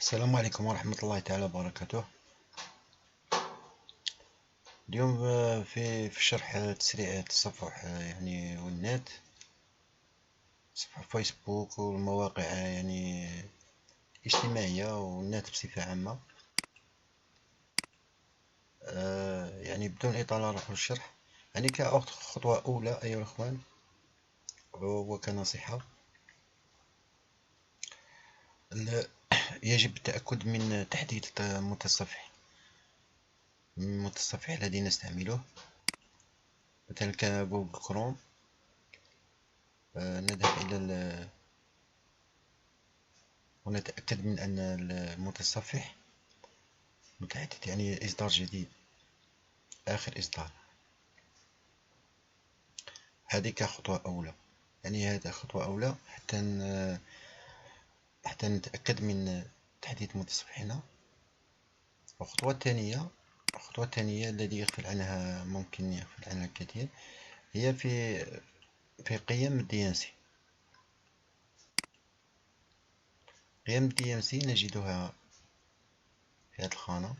السلام عليكم ورحمة الله تعالى وبركاته. اليوم في شرح تسريع التصفح يعني والنت، صفحة فيسبوك والمواقع يعني اجتماعية والنت بصفة عامة. يعني بدون إطالة نروح للشرح. يعني كخطوة أولى أيها الأخوان وكنصيحة، يجب التأكد من تحديد المتصفح الذي نستعمله، مثلا كجوجل كروم. نذهب إلى ونتأكد من أن المتصفح متعدد، يعني إصدار جديد، آخر إصدار. هذه كخطوة أولى، يعني هذا خطوة أولى حتى نتأكد من تحديث متصفحنا. الخطوة الثانية الذي يغفل عنها، ممكن يغفل عنها الكثير، هي في قيم الدي ان سي. قيم الدي ان سي نجدها في هذه الخانة،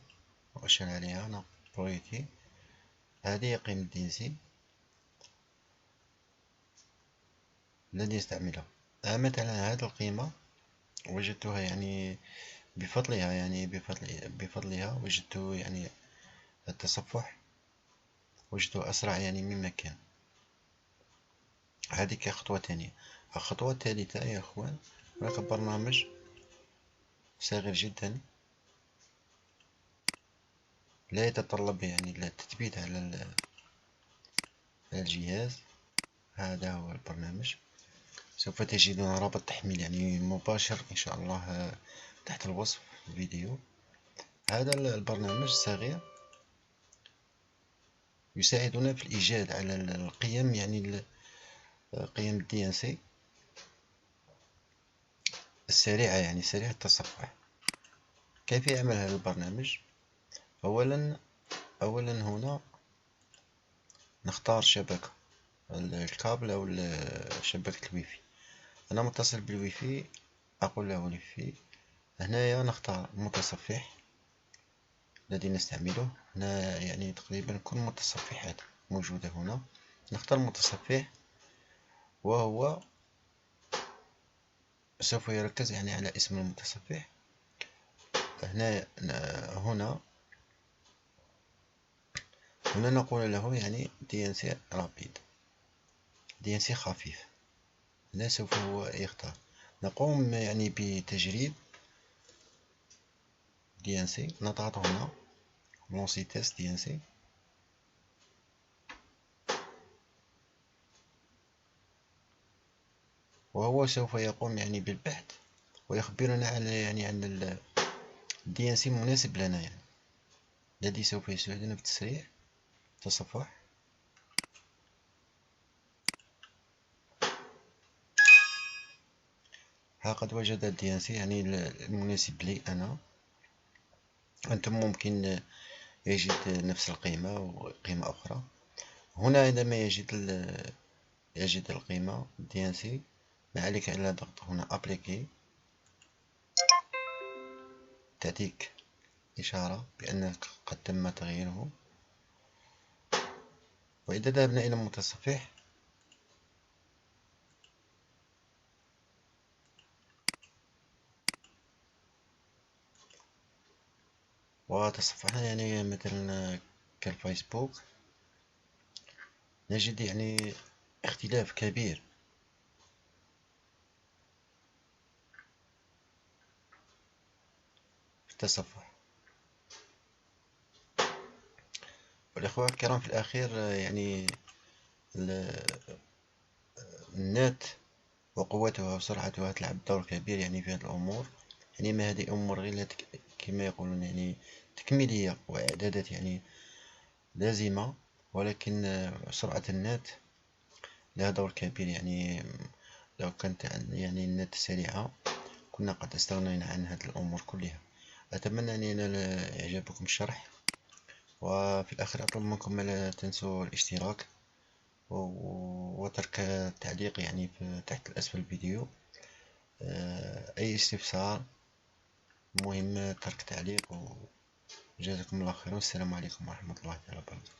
وأشير عليها أنا برويتي. هذه هي قيم الدي ان سي الذي يستعملها. مثلا هذه القيمة وجدتها يعني بفضلها وجدت يعني التصفح وجدته أسرع يعني مما كان. هذه كخطوة ثانية. الخطوة الثالثة يا أخوان، هناك برنامج صغير جدا لا يتطلب يعني التثبيت على الجهاز. هذا هو البرنامج، سوف تجدون رابط تحميل يعني مباشر إن شاء الله تحت الوصف الفيديو. هذا البرنامج الصغير يساعدنا في الإيجاد على القيم، يعني قيم الدي ان سي السريعة، يعني سريع التصفح. كيف يعمل هذا البرنامج؟ أولا هنا نختار شبكة، الكابل أو شبكة الويفي. أنا متصل بالويفي، أقول له الويفي. هنايا نختار المتصفح الذي نستعمله. هنا يعني تقريبا كل المتصفحات موجودة هنا. نختار المتصفح وهو سوف يركز يعني على اسم المتصفح. هنا نقول له يعني دي ان سي رابيد، دي ان سي خفيف. هنا سوف هو يختار. نقوم يعني بتجريب دي ان سي. نضغط هنا لونسي تيست دي ان سي، وهو سوف يقوم يعني بالبحث ويخبرنا عن الدي ان سي المناسب لنا، يعني الذي سوف يساعدنا في تسريع التصفح. ها قد وجد الدي ان سي يعني المناسب لي أنا. أنتم ممكن يجد نفس القيمة وقيمة أخرى. هنا عندما يجد القيمة دي ان سي، ما عليك إلا ضغط هنا أبليكي، تأتيك إشارة بأنك قد تم تغييره. وإذا ذهبنا إلى المتصفح وتصفحنا يعني مثلا كالفيسبوك، نجد يعني اختلاف كبير في التصفح. والإخوة الكرام، في الأخير يعني النت وقوتها وسرعتها تلعب دور كبير يعني في هذه الأمور. يعني ما هذه أمور غير كما يقولون يعني تكميلية وإعدادات يعني لازمة، ولكن سرعة النت لها دور كبير. يعني لو كانت يعني النت سريعة كنا قد استغنينا عن هذه الأمور كلها. أتمنى أن ينال إعجابكم الشرح، وفي الآخر أطلب منكم ألا تنسوا الاشتراك وترك التعليق يعني في تحت أسفل الفيديو. أي استفسار المهم ترك تعليق، وجزاكم الله خيرا، والسلام عليكم ورحمة الله تعالى وبركاته.